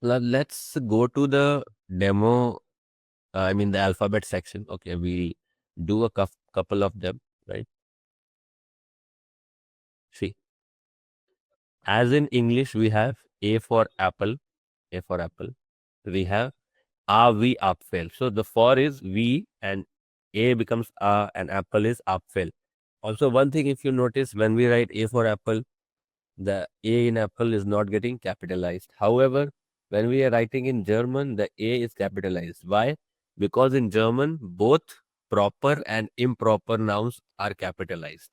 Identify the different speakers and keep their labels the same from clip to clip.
Speaker 1: Let's go to the demo. I mean the alphabet section. Okay, we do a couple of them, right? See, as in English, we have A for apple. A for apple. We have A, we, apfel. So the for is we and A becomes A and apple is apfel. Also, one thing if you notice when we write A for apple, the A in apple is not getting capitalized. However, when we are writing in German, the A is capitalized. Why? Because in German, both proper and improper nouns are capitalized.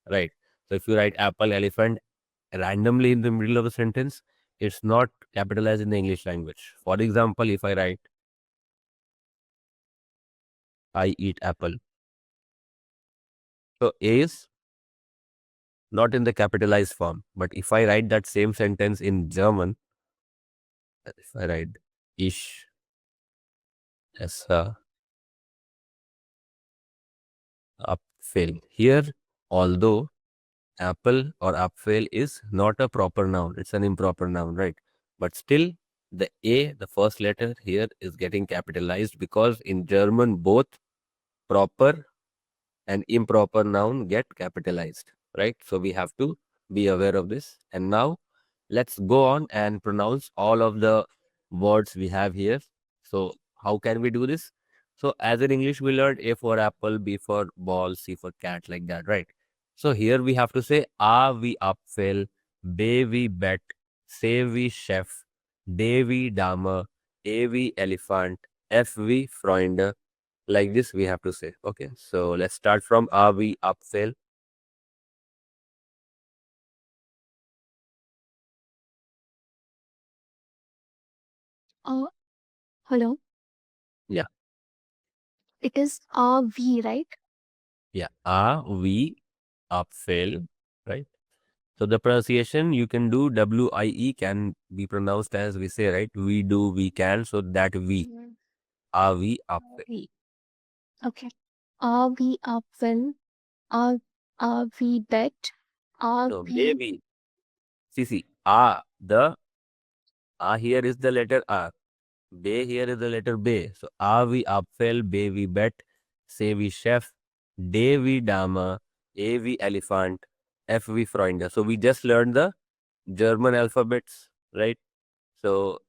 Speaker 1: Right. So if you write apple, elephant randomly in the middle of a sentence, it's not capitalized in the English language. For example, if I write, I eat apple. So A is not in the capitalized form. But if I write that same sentence in German, if I write ich esse Apfel. Here, although apple or Apfel is not a proper noun, it's an improper noun, right? But still, the A, the first letter here is getting capitalized because in German, both proper and improper noun get capitalized, right? So we have to be aware of this. And now let's go on and pronounce all of the words we have here. So how can we do this? So as in English, we learned A for apple, B for ball, C for cat, like that, right? So here we have to say A wie Apfel, B wie Bett, C wie Chef, D wie Dame, A wie Elephant, F wie Freunde. Like this we have to say. Okay, so let's start from A wie Apfel.
Speaker 2: Uh, Hello.
Speaker 1: Yeah,
Speaker 2: It is a V, right?
Speaker 1: yeah. A wie Apfel, right? So the pronunciation you can do WIE can be pronounced as we say, right? We do, we can. So that we,
Speaker 2: Mhm.
Speaker 1: A wie
Speaker 2: A
Speaker 1: Apfel.
Speaker 2: V. Okay. A V Apfel. A A V bet. A
Speaker 1: No,
Speaker 2: V.
Speaker 1: baby. See. A, the A here is the letter A. B here is the letter B. So A wie Apfel, B wie Bett, C wie Chef, D wie Dame, A wie Elephant, F wie Freunde. So we just learned the German alphabets, right? So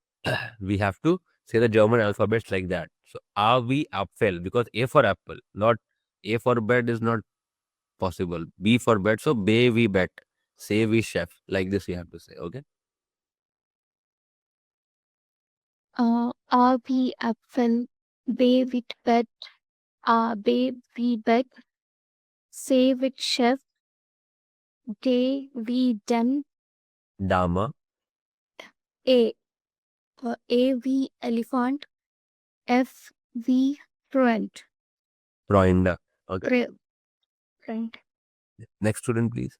Speaker 1: we have to say the German alphabets like that. So A wie Apfel, because A for apple, not A for bed is not possible. B for bed, so B wie Bett, C wie Chef. Like this you have to say, okay?
Speaker 2: A V Apfel. B with bet. B V bet. C with chef. D V dem.
Speaker 1: Dame,
Speaker 2: A. A V elephant. F V friend.
Speaker 1: Freunde. Okay.
Speaker 2: Friend.
Speaker 1: Next student, please.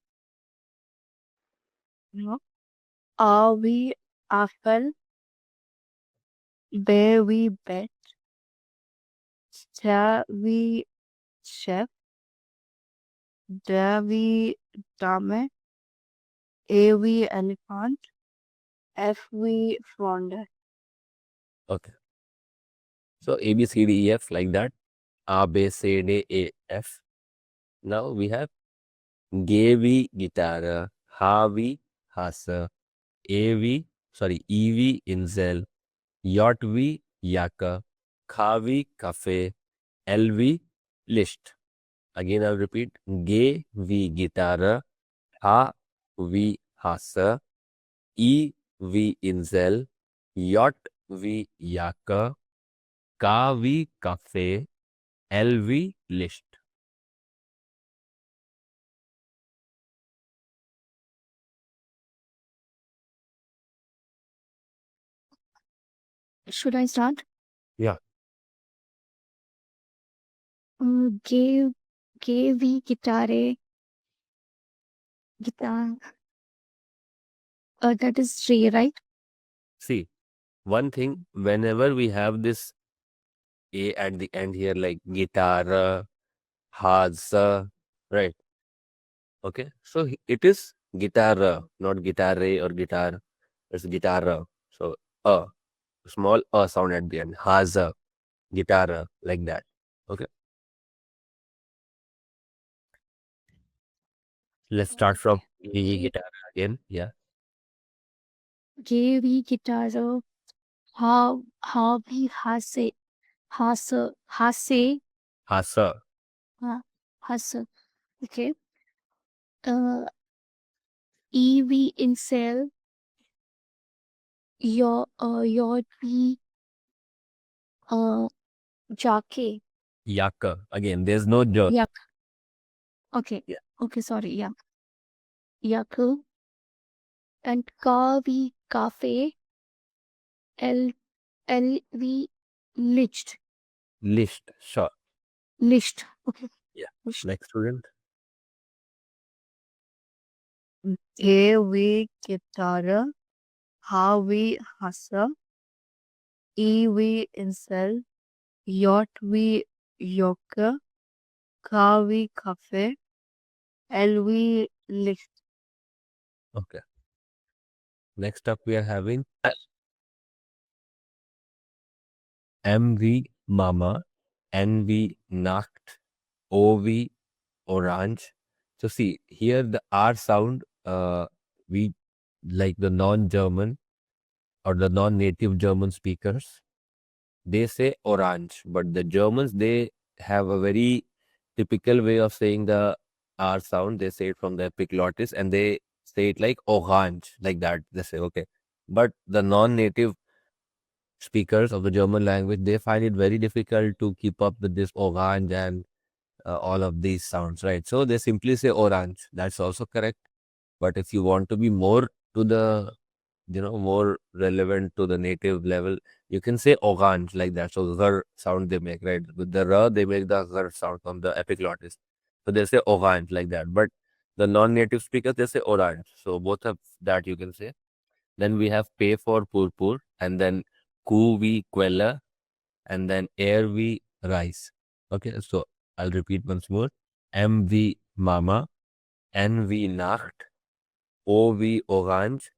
Speaker 2: No. A V Apfel. B V bet. C V chef. D V dame. A V elephant. F V flounder.
Speaker 1: Okay. So A, B, C, D, E, F like that. A, B, C, D, E, F. Now we have G, guitar, H, Hase, E, Insel, J, Jacke, K, Cafe, L, List. Again I'll repeat. G, guitar, H, Hase, E, Insel, J, Jacke, K, Cafe, LV list.
Speaker 2: Should I start?
Speaker 1: Yeah.
Speaker 2: G V guitar. Guitar. That is J, right?
Speaker 1: See, one thing, whenever we have this A at the end here, like guitar, hasa, right? Okay. So it is guitar, not guitar or guitar. It's guitar. So small sound at the end. Haza, guitar, like that. Okay. Let's start from the
Speaker 2: Okay.
Speaker 1: guitar again. Yeah.
Speaker 2: Gary guitar. How we hase
Speaker 1: Hasa.
Speaker 2: hase. Okay. Uh, ev in cell. Your be jake.
Speaker 1: Yaka. Again, there's no j.
Speaker 2: Yak. Okay.
Speaker 1: Yeah.
Speaker 2: Okay. Sorry. Yeah. Yaku and kavi cafe. L lv liched.
Speaker 1: List. Sure.
Speaker 2: Lished. Okay.
Speaker 1: Yeah.
Speaker 2: Lished.
Speaker 1: Next student.
Speaker 3: Heavy guitar, heavy hustle, EV incel, yacht we yoke, kavi cafe, LV lift.
Speaker 1: Okay. Next up, we are having MV Mama, NV Nacht, OV Orange. So see here the R sound. We like the non-German or the non-native German speakers. They say orange, but the Germans they have a very typical way of saying the R sound. They say it from the epiglottis and they say it like orange, like that. They say okay, but the non-native speakers of the German language they find it very difficult to keep up with this orange and all of these sounds, right? So they simply say orange. That's also correct. But if you want to be more to the more relevant to the native level, you can say orange like that. So r sound they make, right? With the r, they make the r sound from the epiglottis. So they say orange like that. But the non-native speakers they say orange. So both of that you can say. Then we have pay for purpur, and then ku vi quella, and then air vi rice. Okay, so I'll repeat once more. M v mama, N v nacht, O v orange,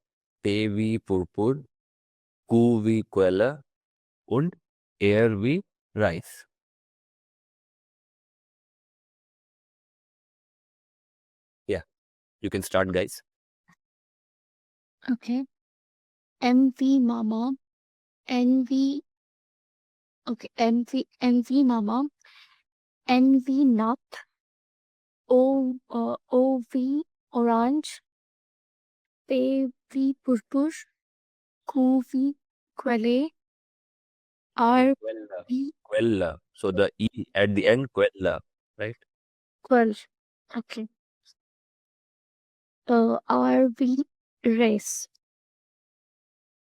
Speaker 1: P v purpur, Q v quella, und air v rice. Yeah, you can start, guys.
Speaker 2: Okay. MV Mama. NV. Okay. MV Mama. NV Nut. OV Orange. PV Purpur. QV Quelle.
Speaker 1: No,
Speaker 2: RV
Speaker 1: quella. Quella. So the E at the end, quella, right?
Speaker 2: Quell. Okay. RV Race.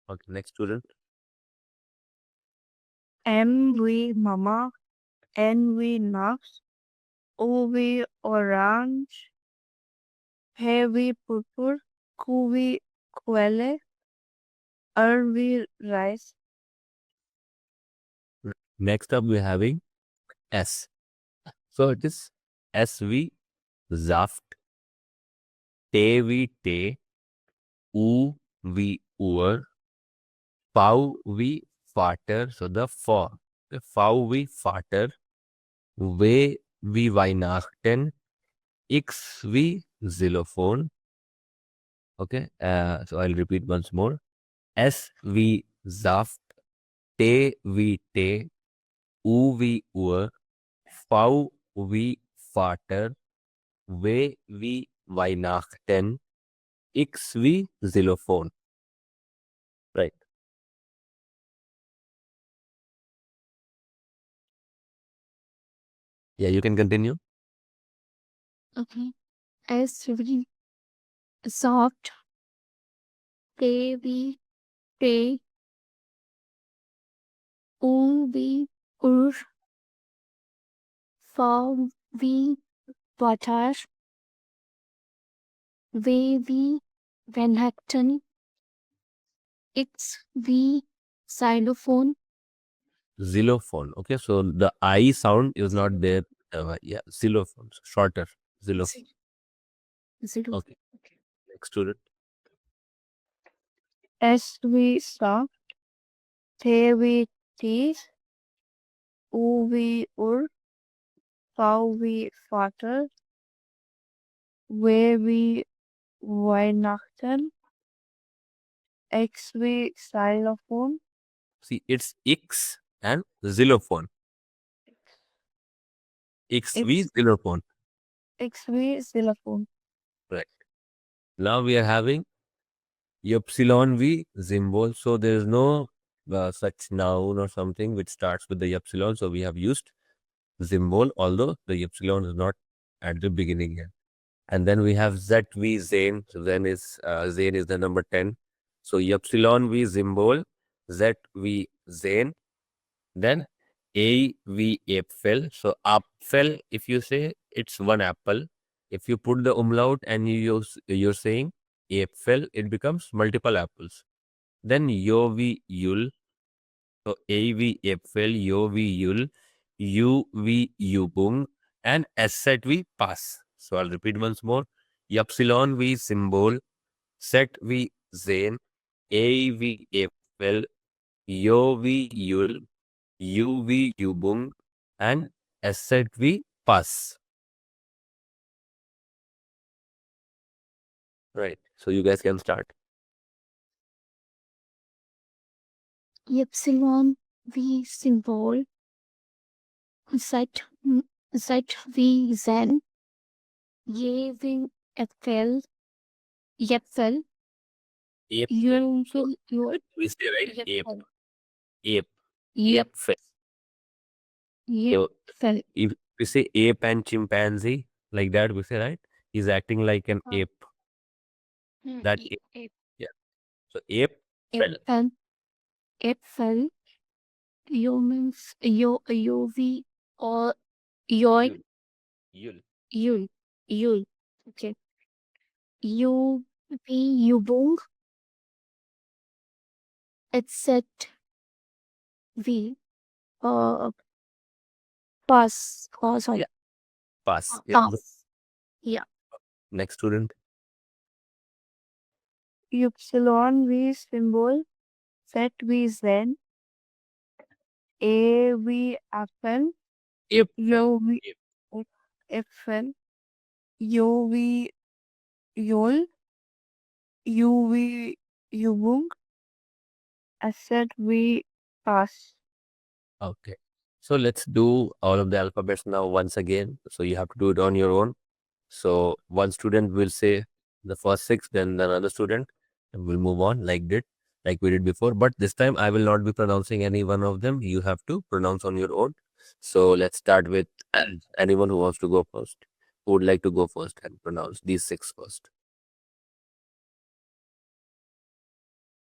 Speaker 1: Okay, next student.
Speaker 3: MV mama, NV nuts, OV orange, heavy purple, QV quelle, RV rice.
Speaker 1: Next up, we're having S. So it is SV, Saft, T V T, U V Ur, Pau V Vater. So the for. The Pau V Vater, W V Weihnachten, X V Xylophone. Okay, so I'll repeat once more. S V Saft, T V T, U V Ur, V V Vater, W V Weihnachten, X V Xylophone. Right. Yeah, you can continue.
Speaker 2: Okay. SV Soft. KV T. UV Ur. VV Vatar. VV Manhattan. XV Xylophone.
Speaker 1: Xylophone. Okay, so the I sound is not there. Yeah, xylophone. Shorter. Xylophone.
Speaker 2: Xylophone.
Speaker 1: Okay, next student.
Speaker 3: SV soft, te we teeth, u we ur, fau we Vater, we we Weihnachten, ex we Xylophone,
Speaker 1: See, it's X and xylophone. X we
Speaker 3: ex
Speaker 1: xylophone.
Speaker 3: ex we xylophone.
Speaker 1: Right. Now we are having epsilon v symbol. So there is no such noun or something which starts with the epsilon. So we have used symbol, although the epsilon is not at the beginning here. And then we have ZV Zane. So then is Zane is the number 10. So epsilon V symbol, ZV Zane. Then AV Apfel. So Apfel, if you say it's one apple. If you put the umlaut and you're saying Apfel, it becomes multiple apples. Then Yovi Yul. So AV Apfel, Yovi Yul, UV Yubung, and Asset V pass. So I'll repeat once more. Epsilon V symbol, set V Zane, AV Apfel, YOV Yul, UV Yubung, and Asset V pass. Right. So you guys can start.
Speaker 2: Epsilon V symbol, Z, ZV Zen, Yevin Epfel, Yepfel,
Speaker 1: Ape.
Speaker 2: Yulfil,
Speaker 1: We say right? Ape.
Speaker 2: Yepfel,
Speaker 1: Ape.
Speaker 2: Yep,
Speaker 1: Apfel. So
Speaker 2: Yepfel.
Speaker 1: if we say ape and chimpanzee, like that, we say, right? He's acting like an ape. That ape. Yeah. So ape fell.
Speaker 2: Epfel, Epfel, humans, Yovi, or Yoy,
Speaker 1: Yul. Yul.
Speaker 2: Yul, Yul. Okay. UV, Yubung, etc. V, uh, pass, sorry,
Speaker 1: Yeah. Pass. Yeah.
Speaker 2: pass. Yeah.
Speaker 1: Next student.
Speaker 3: Epsilon we symbol, Z we Zen, A we Apple,
Speaker 1: Ape.
Speaker 3: Yo we
Speaker 1: Ape.
Speaker 3: Apple, Yo we Yol, U we Yubung, Asset we Pass.
Speaker 1: Okay. So let's do all of the alphabets now once again. So you have to do it on your own. So one student will say the first six, then another student, and we'll move on like we did before. But this time I will not be pronouncing any one of them. You have to pronounce on your own. So let's start with anyone who wants to go first, who would like to go first and pronounce these six first.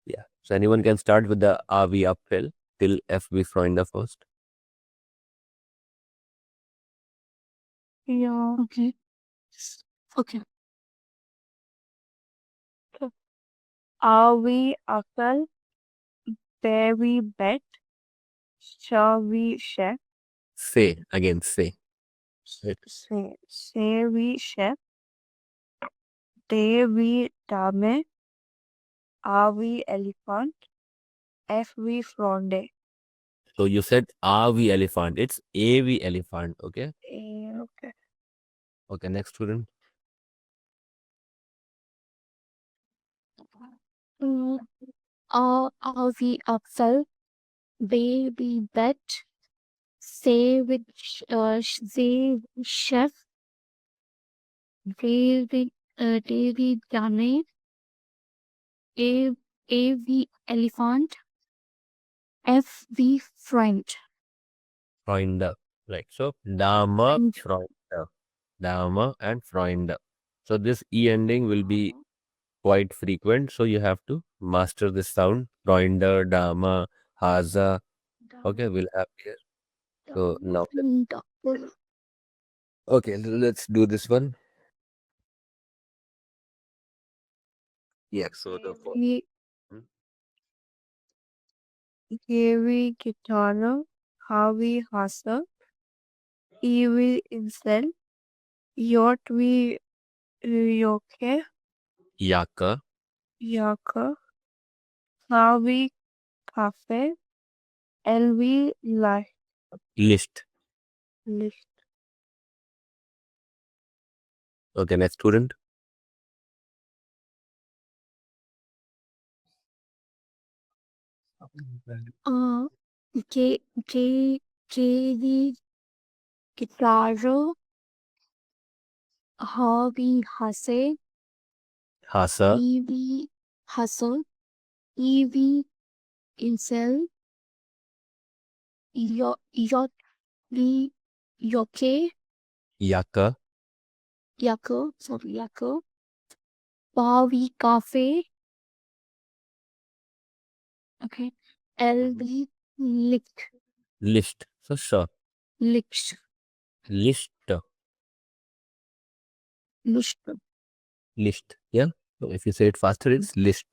Speaker 1: Yeah. So anyone can start with the RV uphill till FB Freunde first.
Speaker 3: Yeah.
Speaker 2: Okay. Okay.
Speaker 3: Are we Apple, Bear we Bet, Shall we Chef,
Speaker 1: Say again, say. Right.
Speaker 3: Say we Chef, They we Dame, Are we Elephant, F we Fronde.
Speaker 1: So you said RV elephant. It's AV elephant. Okay.
Speaker 3: Okay.
Speaker 1: Okay. Next student.
Speaker 2: Mm, RV Upsell, Baby Bet, Say with Say Chef, David, David Dane, A, AV Elephant, FV Friend.
Speaker 1: Freunde. Right. So Dame,
Speaker 2: And
Speaker 1: Freunde. Dame and Freunde. So this E ending will be quite frequent. So you have to master this sound. Freunde, Dame, Haza. Okay, we'll have here. So now, okay, let's do this one. Yeah. So the first.
Speaker 3: We
Speaker 1: Hmm?
Speaker 3: Gary Gitano, Harvey Hassa, Evie Incel, Yotwi Yoke,
Speaker 1: Yaka,
Speaker 3: Yaka, Harvey Cafe, LV last
Speaker 1: List.
Speaker 3: list.
Speaker 1: Okay, next student.
Speaker 2: G G G guitar, hobby hase,
Speaker 1: Hasa.
Speaker 2: EV hustle, EV incel, yacht yoke,
Speaker 1: Yaka.
Speaker 2: yako, Bawi cafe, okay, LV lick,
Speaker 1: List. So sure.
Speaker 2: licks,
Speaker 1: List.
Speaker 2: lush,
Speaker 1: List. Yeah. So if you say it faster, it's list.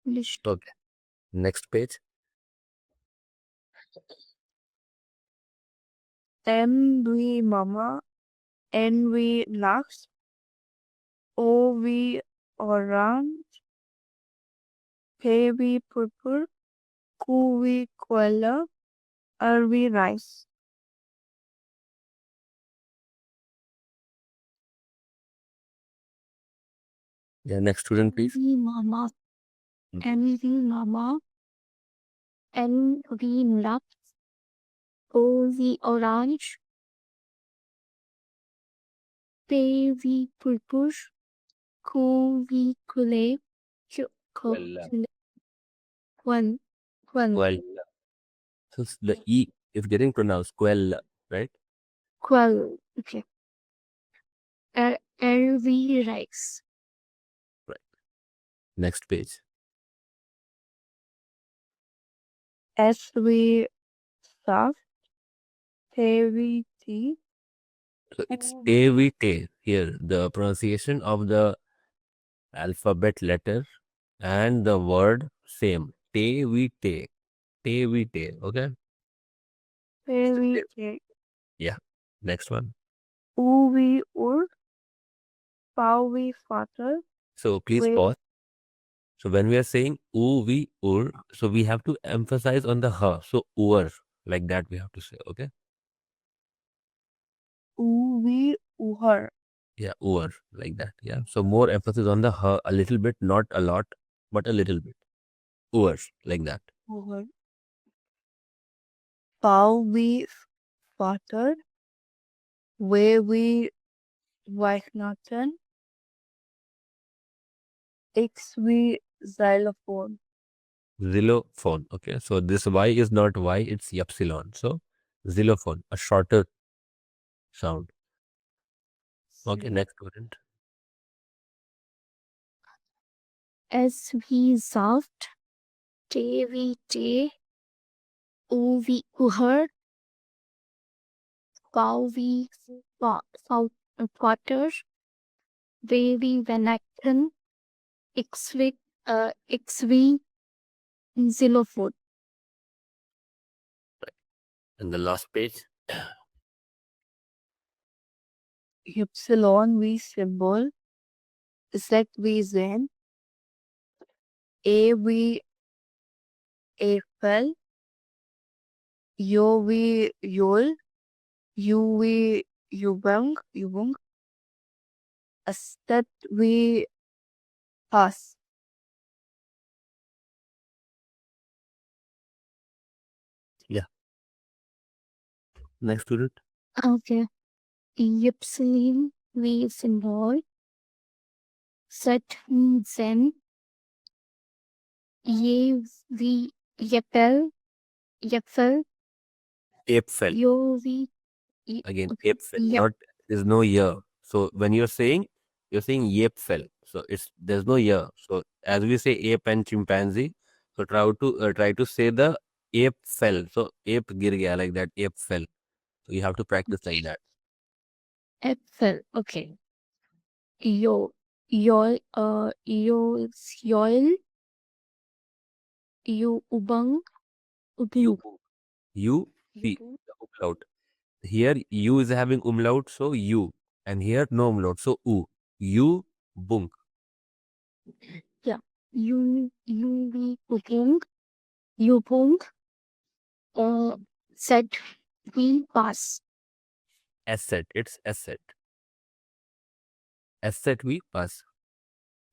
Speaker 2: list,
Speaker 1: Okay. Next page.
Speaker 3: MV mama, NV lux, OV orange, PV purple, QV koala, RV rice.
Speaker 1: Yeah. Next student, please.
Speaker 2: mama, MV mama, NV lux, OV orange, PV purple, QV kule,
Speaker 1: Well.
Speaker 2: one, one,
Speaker 1: Well. So the E is getting pronounced quell, right?
Speaker 2: okay. LV rice.
Speaker 1: Right. Next page.
Speaker 3: SV soft, heavy tea,
Speaker 1: So it's te here. The pronunciation of the alphabet letter and the word same. Te. Okay.
Speaker 3: heavy
Speaker 1: Te-
Speaker 3: tea,
Speaker 1: Yeah. Next one.
Speaker 3: UV ur, PAUV fatter,
Speaker 1: So please
Speaker 3: with
Speaker 1: pause. So when we are saying u, vi, ur, so we have to emphasize on the ha. So ur, like that we have to say. Okay.
Speaker 3: UV uher,
Speaker 1: Yeah, ur, like that. Yeah. So more emphasis on the ha a little bit, not a lot, but a little bit. Ur, like that.
Speaker 3: uher, PAUV fatter, wavy Weichnachten, XV xylophone.
Speaker 1: Xylophone. Okay. So this Y is not Y, it's epsilon. So xylophone, a shorter sound. Okay. Next student.
Speaker 2: SV soft. JVJ. UV uher. VV quarter. VV Vanacton. XV xylophone.
Speaker 1: And the last page.
Speaker 3: Epsilon V symbol, ZV zen, AV Eiffel, UV Yule, UV Yubung, Astat V Pass.
Speaker 1: Yeah. Next student.
Speaker 2: Okay. Epsilon V symbol. Set Zen. V Yepel. Yepfel.
Speaker 1: Apefel.
Speaker 2: UV.
Speaker 1: Again,
Speaker 2: Okay.
Speaker 1: Apefel. Not there's no year. So when you're saying Apefel. So it's there's no year. So as we say ape and chimpanzee, so try to say the ape fell. So ape gir gaya like that. Ape fell. So you have to practice like that.
Speaker 2: Yepfel. Okay. Yo. Yoil. Ubang.
Speaker 1: You
Speaker 2: Ubung.
Speaker 1: you see
Speaker 2: Ubung.
Speaker 1: the umlaut. Here you is having umlaut, so you, and here no umlaut, so u. You bunk.
Speaker 2: Yeah. UV Ubung. Yubung said we pass.
Speaker 1: Asset. It's asset. Asset we pass.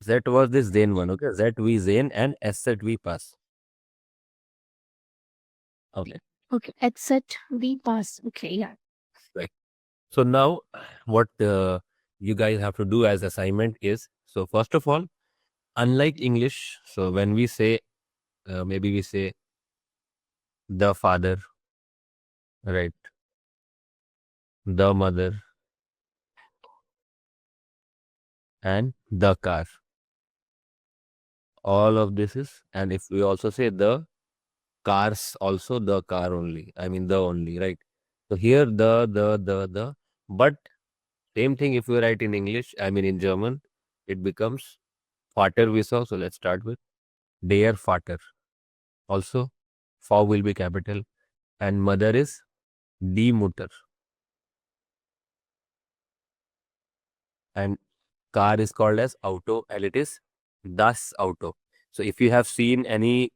Speaker 1: That was this Zain one. Okay. That we Zain and asset we pass. Okay.
Speaker 2: Okay, except we pass. Okay, yeah.
Speaker 1: Right. So now what you guys have to do as assignment is, so first of all, unlike English, so when we say, maybe we say the father, right, the mother, and the car. All of this is, and if we also say the cars, also the car only. I mean the only, right? So here the, but same thing if we write in English, I mean in German, it becomes Vater we saw. So let's start with der Vater. Also, V will be capital, and mother is die Mutter, and car is called as Auto, and it is das Auto. So if you have seen any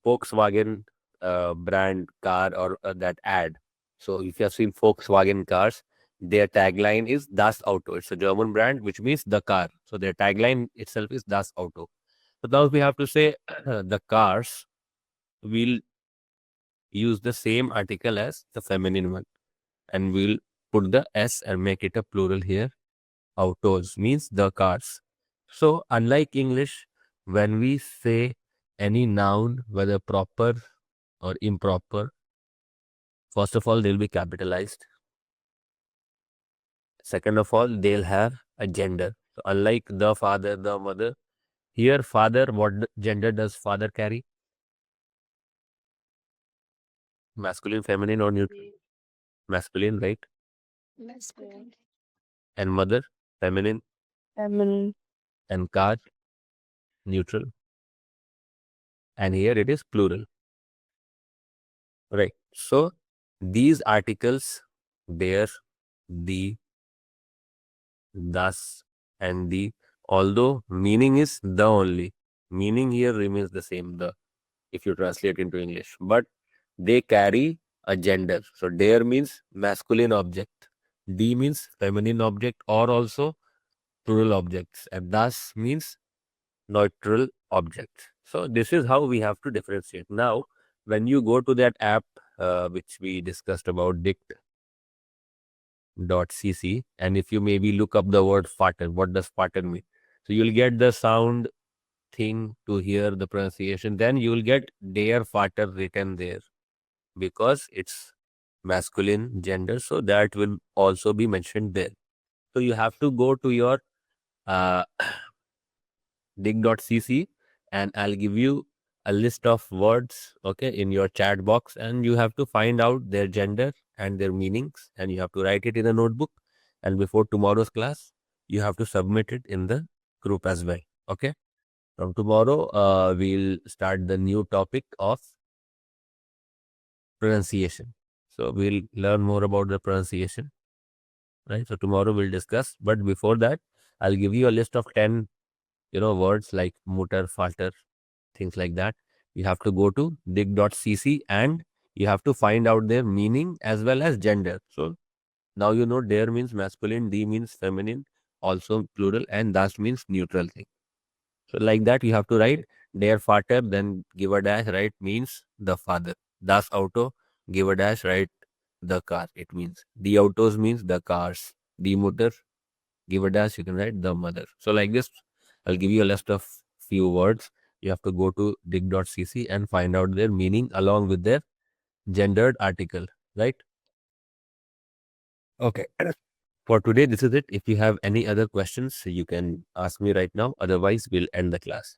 Speaker 1: Volkswagen brand car or that ad, so if you have seen Volkswagen cars, their tagline is Das Auto. It's a German brand, which means the car. So their tagline itself is Das Auto. So now we have to say the cars will use the same article as the feminine one, and we'll put the S and make it a plural here. Autos means the cars. So unlike English, when we say any noun, whether proper or improper, first of all, they'll be capitalized. Second of all, they'll have a gender. So unlike the father, the mother, here father, what gender does father carry? Masculine, feminine, or neutral? Masculine, right?
Speaker 2: Masculine.
Speaker 1: And mother, feminine,
Speaker 3: feminine,
Speaker 1: and car, neutral. And here it is plural, right? So these articles, there, the, thus, and the, although meaning is the only, meaning here remains the same, the, if you translate into English, but they carry a gender. So there means masculine object, D means feminine object, or also plural objects, and thus means neutral object. So this is how we have to differentiate. Now, when you go to that app which we discussed about, dict.cc, and if you maybe look up the word fatter, what does fatter mean? So you'll get the sound thing to hear the pronunciation. Then you will get der fatter written there because it's masculine gender. So that will also be mentioned there. So you have to go to your uh, dig.cc, and I'll give you a list of words, okay, in your chat box, and you have to find out their gender and their meanings, and you have to write it in a notebook, and before tomorrow's class you have to submit it in the group as well. Okay, from tomorrow we'll start the new topic of pronunciation. So we'll learn more about the pronunciation, right? So tomorrow we'll discuss, but before that I'll give you a list of 10 words like mutter, falter, things like that. You have to go to dig.cc, and you have to find out their meaning as well as gender. So now you know der means masculine, d means feminine, also plural, and das means neutral thing. So like that you have to write der Vater, then give a dash, right, means the father. Das Auto, give a dash, right, the car. It means the autos means the cars. The Mutter, give a dash, you can write the mother. So like this, I'll give you a list of few words. You have to go to dig.cc and find out their meaning along with their gendered article, right? Okay. For today, this is it. If you have any other questions, you can ask me right now. Otherwise, we'll end the class.